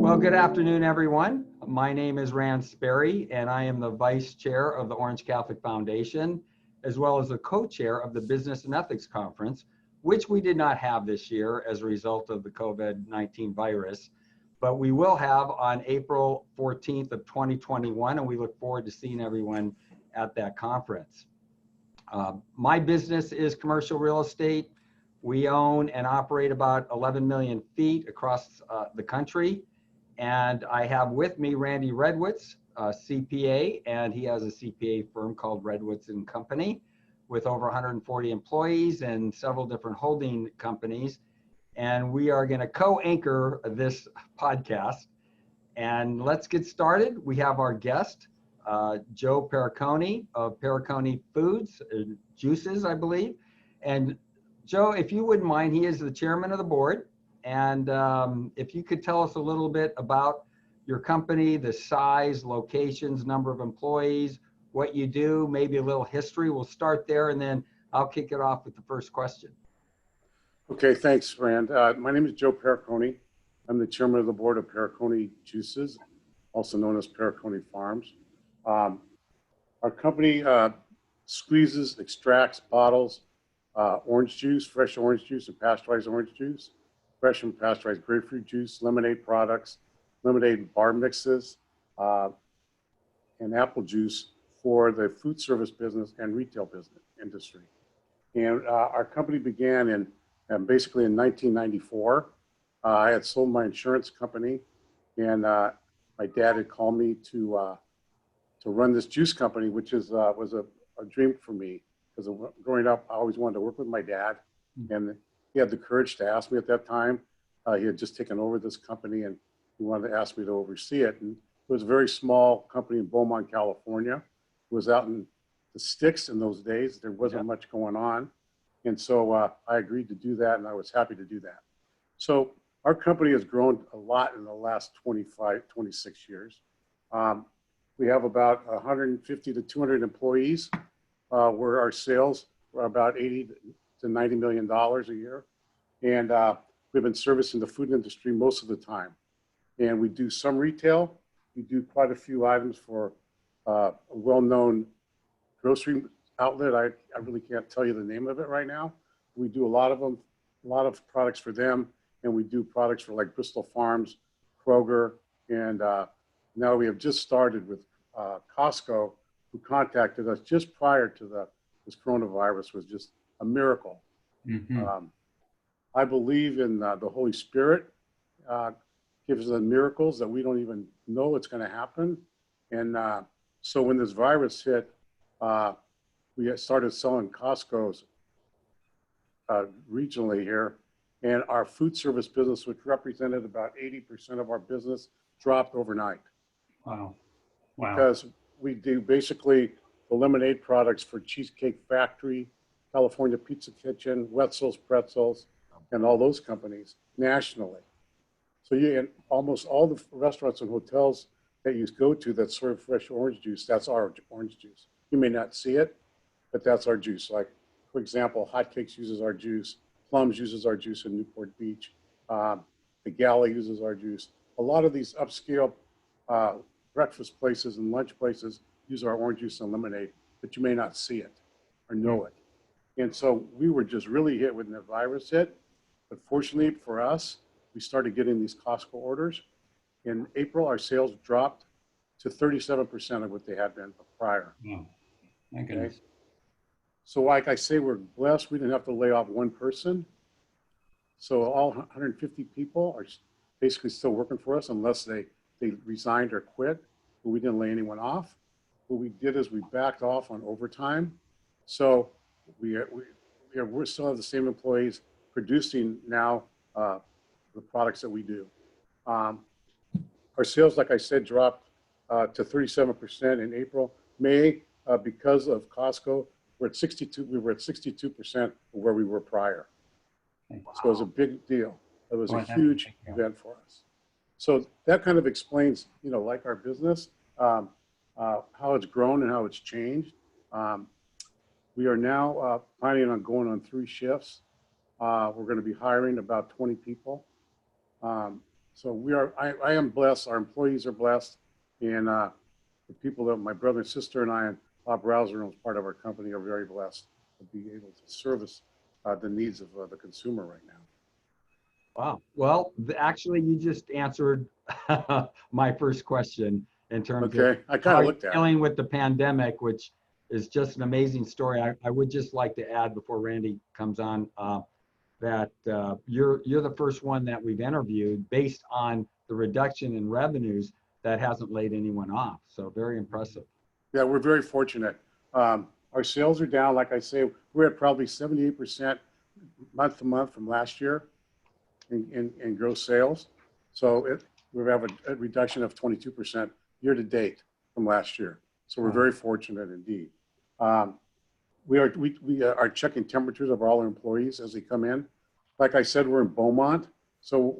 Well, good afternoon, everyone. My name is Rand Sperry, and I am the Vice Chair of the Orange Catholic Foundation, as well as the Co-Chair of the Business and Ethics Conference, which we did not have this year as a result of the COVID-19 virus, but we will have on April 14th of 2021, and we look forward to seeing everyone at that conference. My business is commercial real estate. We own and operate about 11 million feet across the country. And I have with me Randy Redwitz, CPA, and he has a CPA firm called Redwitz and Company with over 140 employees and several different holding companies. And we are going to co-anchor this podcast. And let's get started. We have our guest, Joe Perricone of Perricone Foods, Juices, I believe. And Joe, if you wouldn't mind, he is the chairman of the board. And if you could tell us a little bit about your company, the size, locations, number of employees, what you do, maybe a little history. We'll start there, and then I'll kick it off with the first question. Okay, thanks, Rand. My name is Joe Perricone. I'm the chairman of the board of Perricone Juices, also known as Perricone Farms. Our company squeezes, extracts, bottles orange juice, fresh orange juice, and pasteurized orange juice, fresh and pasteurized grapefruit juice, lemonade products, lemonade bar mixes, and apple juice for the food service business and retail business industry. And our company began in basically in 1994. I had sold my insurance company, and my dad had called me to run this juice company, which was a dream for me, because growing up, I always wanted to work with my dad, and he had the courage to ask me at that time. He had just taken over this company, and he wanted to ask me to oversee it. And it was a very small company in Beaumont, California. It was out in the sticks in those days. There wasn't much going on. And so I agreed to do that, and I was happy to do that. So our company has grown a lot in the last 26 years. We have about 150 to 200 employees, where our sales are about 80 to $90 million a year. And we've been servicing the food industry most of the time. And we do some retail. We do quite a few items for a well-known grocery outlet. I really can't tell you the name of it right now. We do a lot of them, a lot of products for them. And we do products for like Bristol Farms, Kroger, and now we have just started with Costco, who contacted us just prior to this coronavirus. Was just a miracle. Mm-hmm. I believe in the Holy Spirit gives us miracles that we don't even know it's going to happen. And so when this virus hit, we started selling Costco's regionally here, and our food service business, which represented about 80% of our business, dropped overnight. Wow. Because we do basically the lemonade products for Cheesecake Factory, California Pizza Kitchen, Wetzel's Pretzels, and all those companies nationally. So and almost all the restaurants and hotels that you go to that serve fresh orange juice, that's our orange juice. You may not see it, but that's our juice. Like, for example, Hotcakes uses our juice, Plums uses our juice in Newport Beach, the Gala uses our juice. A lot of these upscale breakfast places and lunch places use our orange juice and lemonade, but you may not see it or know it. And so we were just really hit when the virus hit. But fortunately for us, we started getting these Costco orders. In April, our sales dropped to 37% of what they had been prior. Oh, my goodness. Okay? So like I say, we're blessed. We didn't have to lay off one person. So all 150 people are basically still working for us unless they resigned or quit, but we didn't lay anyone off. What we did is we backed off on overtime. So we still have the same employees producing now the products that we do. Our sales, like I said, dropped to 37% in April. May, because of Costco, we were at 62% of where we were prior. Wow. So it was a big deal. It was a huge event for us. So that kind of explains, like our business, how it's grown and how it's changed. We are now planning on going on 3 shifts. We're going to be hiring about 20 people. So I am blessed. Our employees are blessed. And the people that my brother and sister and I and Bob Rouser, who's part of our company, are very blessed to be able to service the needs of the consumer right now. Wow. Well, actually, you just answered my first question in terms of Okay, I kind how of you're looked at it. dealing with the pandemic, which is just an amazing story. I would just like to add before Randy comes on that you're the first one that we've interviewed based on the reduction in revenues that hasn't laid anyone off. So very impressive. Yeah, we're very fortunate. Our sales are down. Like I say, we're at probably 78% month to month from last year in gross sales. So we have a reduction of 22% year to date from last year. So we're very fortunate indeed. We are checking temperatures of all our employees as they come in. Like I said, we're in Beaumont. So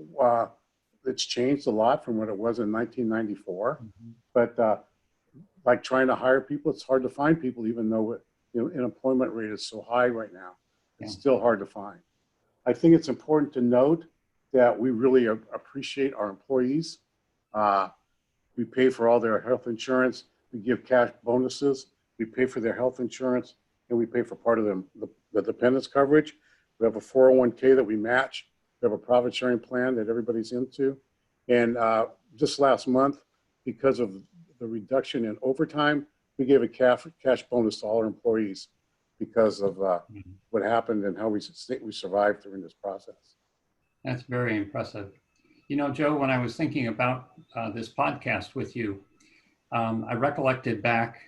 it's changed a lot from what it was in 1994. But like trying to hire people, it's hard to find people, even though unemployment rate is so high right now. It's still hard to find. I think it's important to note that we really appreciate our employees. We pay for all their health insurance. We give cash bonuses. We pay for their health insurance, and we pay for part of the dependents coverage. We have a 401k that we match. We have a profit sharing plan that everybody's into. And just last month, because of the reduction in overtime, we gave a cash bonus to all our employees because of what happened and how we survived during this process. That's very impressive. You know, Joe, when I was thinking about this podcast with you, I recollected back,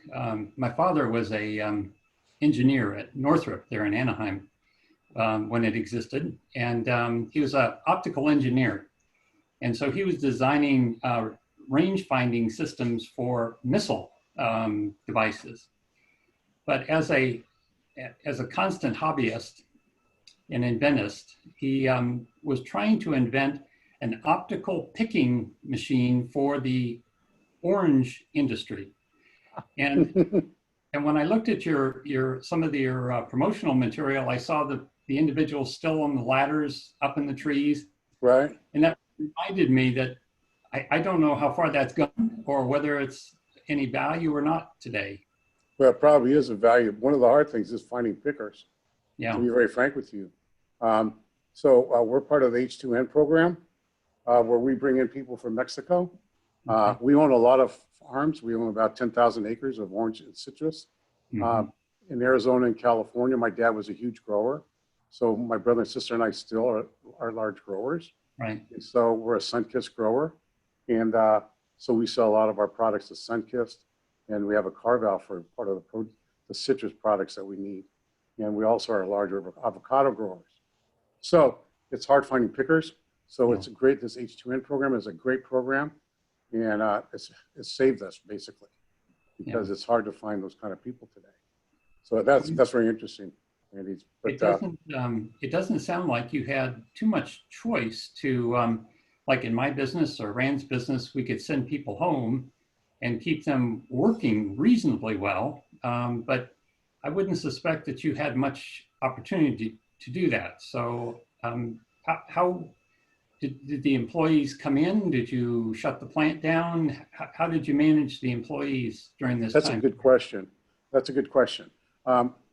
my father was a engineer at Northrop there in Anaheim when it existed. And he was an optical engineer. And so he was designing range finding systems for missile devices. But as a constant hobbyist and inventist, he was trying to invent an optical picking machine for the orange industry. And and when I looked at some of your promotional material, I saw the individuals still on the ladders up in the trees. Right. And that reminded me that I don't know how far that's gone or whether it's any value or not today. Well, it probably is a value. One of the hard things is finding pickers, Yeah. to be very frank with you. So we're part of the H2N program where we bring in people from Mexico. We own a lot of farms. We own about 10,000 acres of orange and citrus. In Arizona and California, my dad was a huge grower. So my brother and sister and I still are large growers. Right. And so we're a Sunkist grower. And so we sell a lot of our products to Sunkist. And we have a carve out for part of the citrus products that we need. And we also are larger avocado growers. So it's hard finding pickers. So it's great. This H2N program is a great program. And it's saved us basically because it's hard to find those kind of people today. So that's very interesting, Andy. But it doesn't sound like you had too much choice to, like in my business or Rand's business, we could send people home and keep them working reasonably well. But I wouldn't suspect that you had much opportunity to do that. So how did the employees come in? Did you shut the plant down? How did you manage the employees during this time? That's a good question. That's a good question.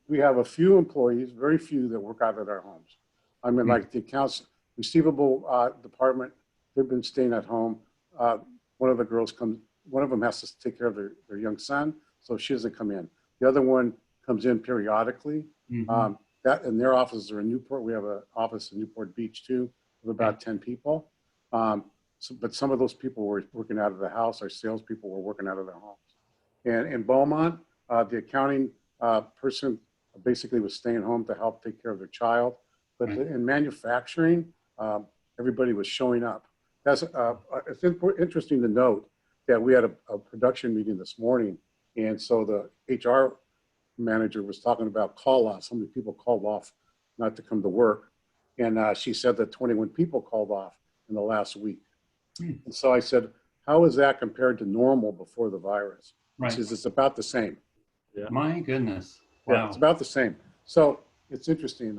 We have a few employees, very few, that work out at our homes. I mean, like the accounts receivable department, they've been staying at home. One of the girls one of them has to take care of their young son, so she doesn't come in. The other one comes in periodically. And their offices are in Newport. We have an office in Newport Beach too, of about 10 people. But some of those people were working out of the house. Our salespeople were working out of their homes. And in Beaumont, the accounting person basically was staying home to help take care of their child. But in manufacturing, everybody was showing up. It's interesting to note that we had a production meeting this morning. And so the HR manager was talking about call off. So many people called off not to come to work. And she said that 21 people called off in the last week. And so I said, how is that compared to normal before the virus? Right. She says, it's about the same. Yeah. My goodness. Wow. Yeah, it's about the same. So it's interesting.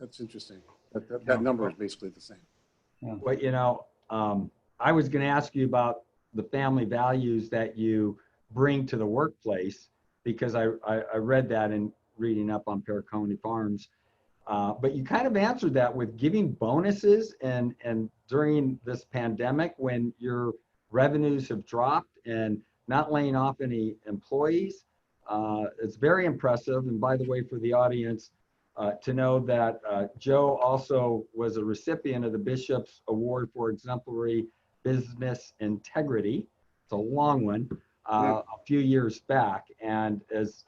That's interesting. That number is basically the same. But I was going to ask you about the family values that you bring to the workplace, because I read that in reading up on Pericone Farms. But you kind of answered that with giving bonuses, and during this pandemic when your revenues have dropped and not laying off any employees. It's very impressive. And by the way, for the audience, to know that Joe also was a recipient of the Bishop's Award for Exemplary Business Integrity. It's a long one, a few years back. And as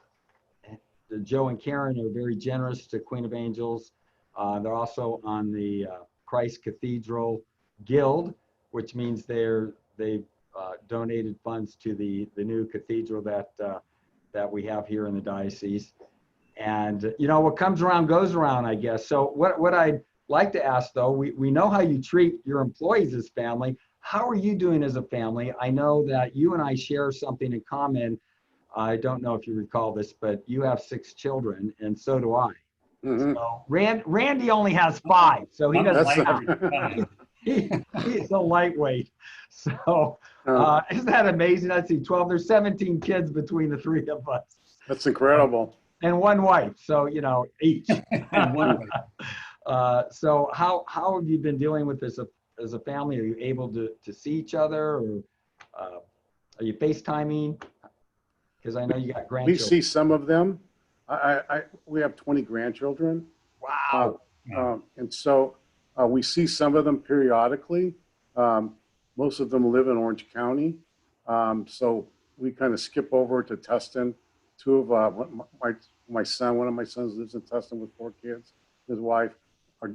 Joe and Karen are very generous to Queen of Angels, they're also on the Christ Cathedral Guild, which means they've donated funds to the new cathedral that we have here in the diocese. And you know, what comes around goes around, I guess. So what I'd like to ask, though, we know how you treat your employees as family. How are you doing as a family? I know that you and I share something in common. I don't know if you recall this, but you have 6 children, and so do I. Mhm. So Randy only has 5, so he I'm doesn't That's- count. He's a lightweight. So isn't that amazing? Let's see, 12, there's 17 kids between the 3 of us. That's incredible. And 1 wife, so, you know, each. And one way. So how have you been dealing with this as a family? Are you able to see each other, or are you FaceTiming? Because I know you got We grandchildren. see some of them. We have 20 grandchildren. Wow. And so we see some of them periodically. Most of them live in Orange County. So we kind of skip over to Tustin. One of my sons lives in Tustin with 4 kids. His wife,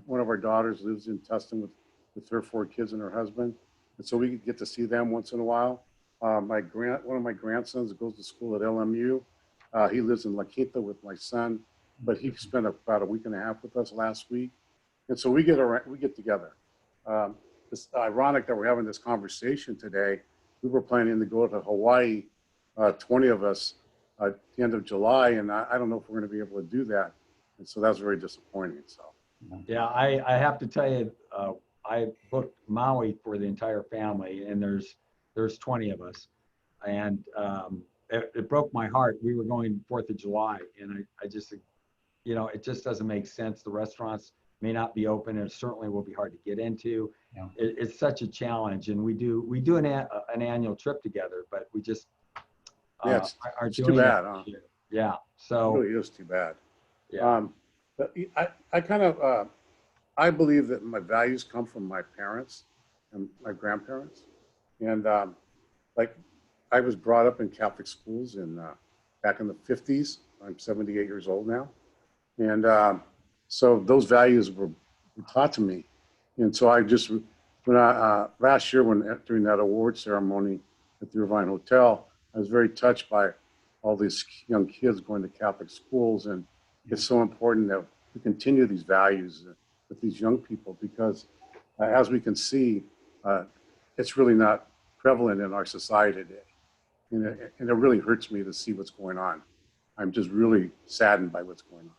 one of our daughters lives in Tustin with her 4 kids and her husband. And so we get to see them once in a while. One of my grandsons goes to school at LMU. He lives in La Quinta with my son, but he spent about a week and a half with us last week. And so we get together. It's ironic that we're having this conversation today. We were planning to go to Hawaii, 20 of us, at the end of July, and I don't know if we're going to be able to do that. And so that's very disappointing. So Yeah, I have to tell you, I booked Maui for the entire family, and there's 20 of us, and it broke my heart. We were going 4th of July, and I just, you know, it just doesn't make sense. The restaurants may not be open, and it certainly will be hard to get into. Yeah. It's such a challenge, and we do an annual trip together, but we just yeah, aren't it's too doing bad, it huh? this year. Yeah. it So really is too bad. yeah. But I kind of, I believe that my values come from my parents and my grandparents. And like I was brought up in Catholic schools back in the 50s. I'm 78 years old now. And so those values were taught to me. And so last year during that award ceremony at the Irvine Hotel, I was very touched by all these young kids going to Catholic schools. And it's so important that we continue these values with these young people, because as we can see, it's really not prevalent in our society today. And it really hurts me to see what's going on. I'm just really saddened by what's going on.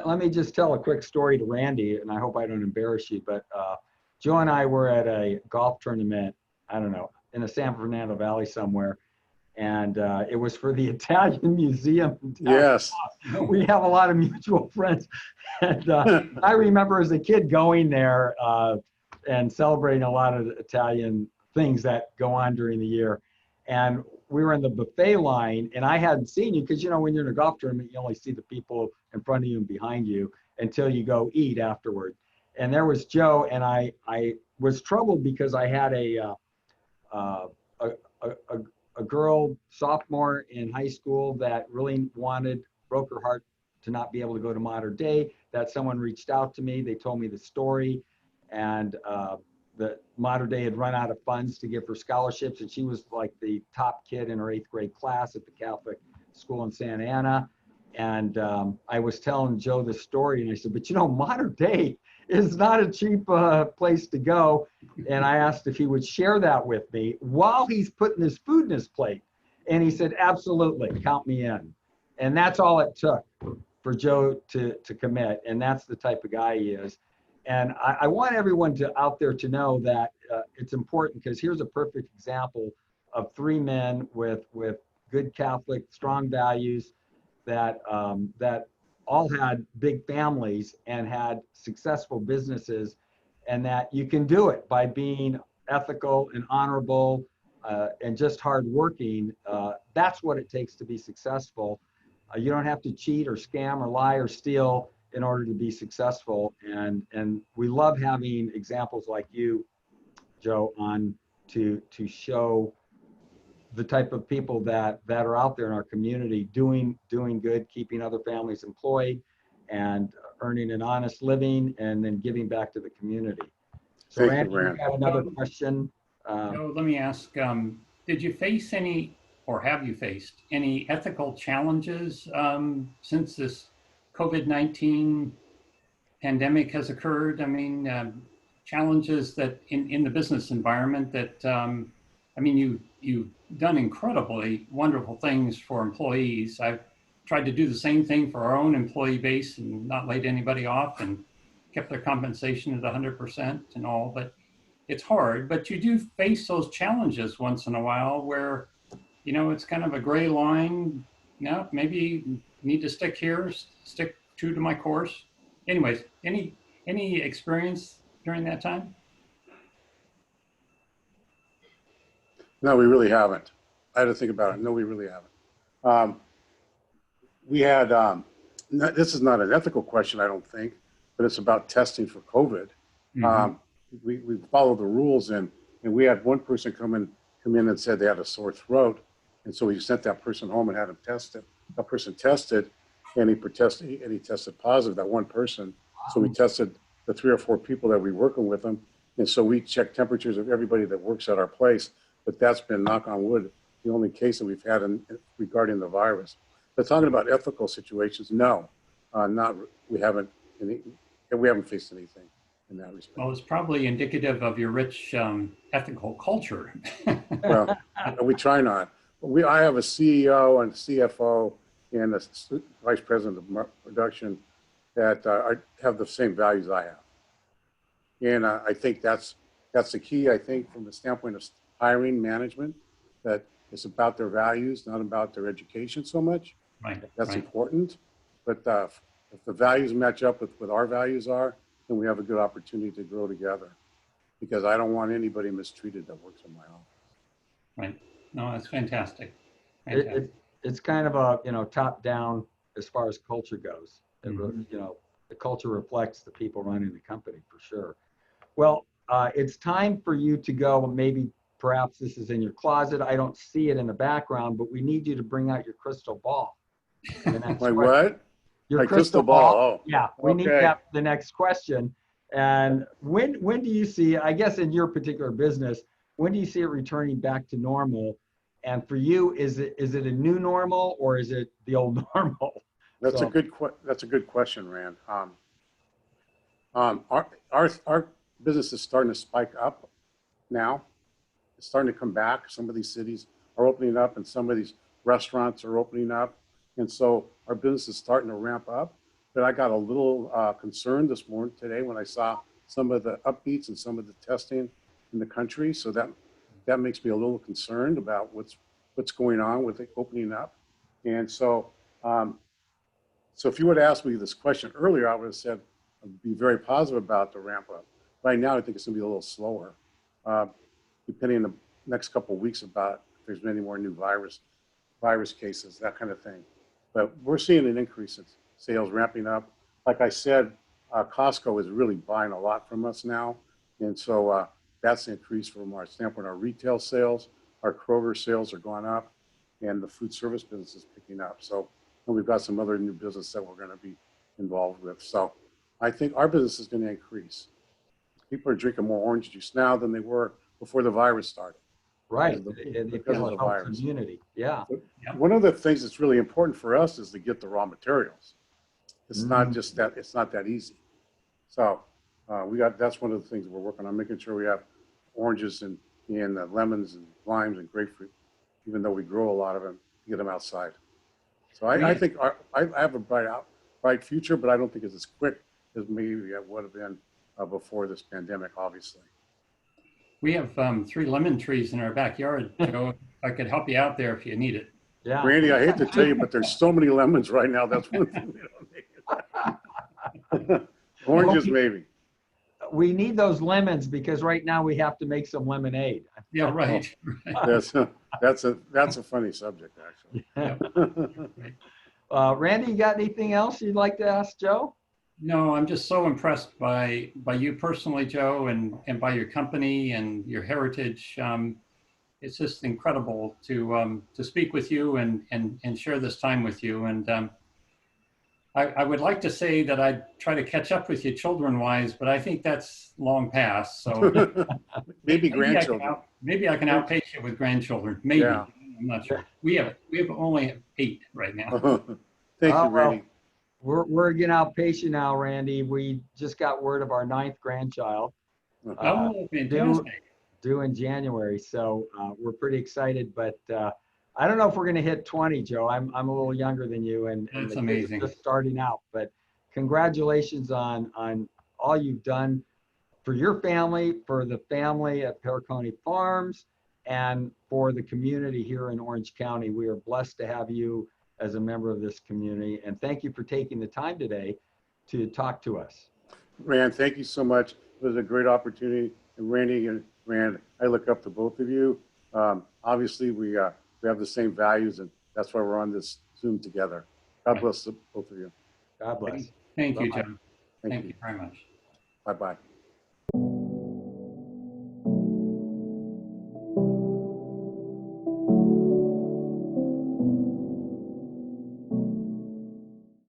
Let me just tell a quick story to Randy, and I hope I don't embarrass you, but Joe and I were at a golf tournament, I don't know, in the San Fernando Valley somewhere, and it was for the Italian Museum in town. Yes. We have a lot of mutual friends, and I remember as a kid going there and celebrating a lot of the Italian things that go on during the year, and we were in the buffet line, and I hadn't seen you because, you know, when you're in a golf tournament, you only see the people in front of you and behind you until you go eat afterward. And there was Joe, and I was troubled because I had a girl sophomore in high school that really broke her heart to not be able to go to Mater Dei. That someone reached out to me. They told me the story, and the Mater Dei had run out of funds to give her scholarships, and she was like the top kid in her 8th grade class at the Catholic school in Santa Ana. And I was telling Joe the story, and I said, but you know, Mater Dei is not a cheap place to go. And I asked if he would share that with me while he's putting his food in his plate. And he said, absolutely, count me in. And that's all it took for Joe to commit. And that's the type of guy he is. And I want everyone out there to know that it's important, because here's a perfect example of three men with good Catholic, strong values that that all had big families and had successful businesses, and that you can do it by being ethical and honorable and just hardworking. That's what it takes to be successful. You don't have to cheat or scam or lie or steal in order to be successful. And we love having examples like you, Joe, on to show the type of people that are out there in our community doing good, keeping other families employed, and earning an honest living, and then giving back to the community. So, Thank you, Randy, you Rand. had another question. Joe, let me ask, did you face any, or have you faced any ethical challenges since this COVID-19 pandemic has occurred? I mean, challenges that in the business environment that, I mean, you've done incredibly wonderful things for employees. I've tried to do the same thing for our own employee base and not laid anybody off and kept their compensation at 100% and all, but it's hard. But you do face those challenges once in a while where, you know, it's kind of a gray line. No, maybe need to stick here, stick true to my course. Anyways, any experience during that time? No, we really haven't. I had to think about it. No, we really haven't. We had, this is not an ethical question, I don't think, but it's about testing for COVID. Mhm. We followed the rules, and we had one person come in and said they had a sore throat. And so we sent that person home and had him tested. That person tested, and he tested positive, that one person. So we tested the 3 or 4 people that we working with them. And so we checked temperatures of everybody that works at our place. But that's been, knock on wood, the only case that we've had regarding the virus. But talking about ethical situations, no, we haven't faced anything in that respect. Well, it's probably indicative of your rich ethical culture. Well, we try not. I have a CEO and CFO and a vice president of production that have the same values I have. And I think that's the key, I think, from the standpoint of hiring management, that it's about their values, not about their education so much. Right. That's right. important. But if the values match up with what our values are, then we have a good opportunity to grow together. Because I don't want anybody mistreated that works in my office. Right. No, that's fantastic. It's kind of a top down as far as culture goes. Mhm. The culture reflects the people running the company for sure. Well, it's time for you to go. Maybe perhaps this is in your closet. I don't see it in the background, but we need you to bring out your crystal ball. My what? Your My crystal ball. Oh, yeah, we need that for the next question. And when do you see, I guess in your particular business, when do you see it returning back to normal? And for you, is it a new normal, or is it the old normal? That's a good question, Rand. Our business is starting to spike up now. It's starting to come back. Some of these cities are opening up, and some of these restaurants are opening up. And so our business is starting to ramp up. But I got a little concerned this morning today when I saw some of the upbeats and some of the testing in the country. So that makes me a little concerned about what's going on with it opening up. And so so if you would have asked me this question earlier, I would have said I'd be very positive about the ramp up. Right now, I think it's going to be a little slower, depending on the next couple of weeks about if there's any more new virus cases, that kind of thing. But we're seeing an increase in sales ramping up. Like I said, Costco is really buying a lot from us now. And so that's increased from our standpoint. Our retail sales, our Kroger sales are going up, and the food service business is picking up. So, and we've got some other new business that we're going to be involved with. So I think our business is going to increase. People are drinking more orange juice now than they were before the virus started. Right. Because of the virus. Community. Yeah. One of the things that's really important for us is to get the raw materials. It's not just that, it's not that easy. So that's one of the things we're working on, making sure we have oranges and lemons and limes and grapefruit, even though we grow a lot of them, to get them outside. So I think I have a bright future, but I don't think it's as quick as maybe it would have been before this pandemic, obviously. We have 3 lemon trees in our backyard, Joe. I could help you out there if you need it. Yeah. Randy, I hate to tell you, but there's so many lemons right now. That's one thing we don't need. Oranges, maybe. We need those lemons because right now we have to make some lemonade. Yeah, right. That's a funny subject, actually. Randy, you got anything else you'd like to ask Joe? No, I'm just so impressed by you personally, Joe, and by your company and your heritage. It's just incredible to speak with you and share this time with you. And I would like to say that I'd try to catch up with you children-wise, but I think that's long past. So Maybe grandchildren. Maybe I can outpace you with grandchildren. Maybe. Yeah. I'm not sure. We have only 8 right now. Thank Oh, you, Randy. We're getting outpaced now, Randy. We just got word of our 9th grandchild Oh, fantastic. due in January. So we're pretty excited, but I don't know if we're going to hit 20, Joe. I'm a little younger than you, and That's the kids are amazing. just starting out. But congratulations on all you've done for your family, for the family at Pericone Farms, and for the community here in Orange County. We are blessed to have you as a member of this community, and thank you for taking the time today to talk to us. Rand, thank you so much. It was a great opportunity. And Randy and Rand, I look up to both of you. Obviously, we have the same values, and that's why we're on this Zoom together. God bless both of you. God bless. Thank you, Bye-bye. John. Thank Thank you. you very much. Bye-bye.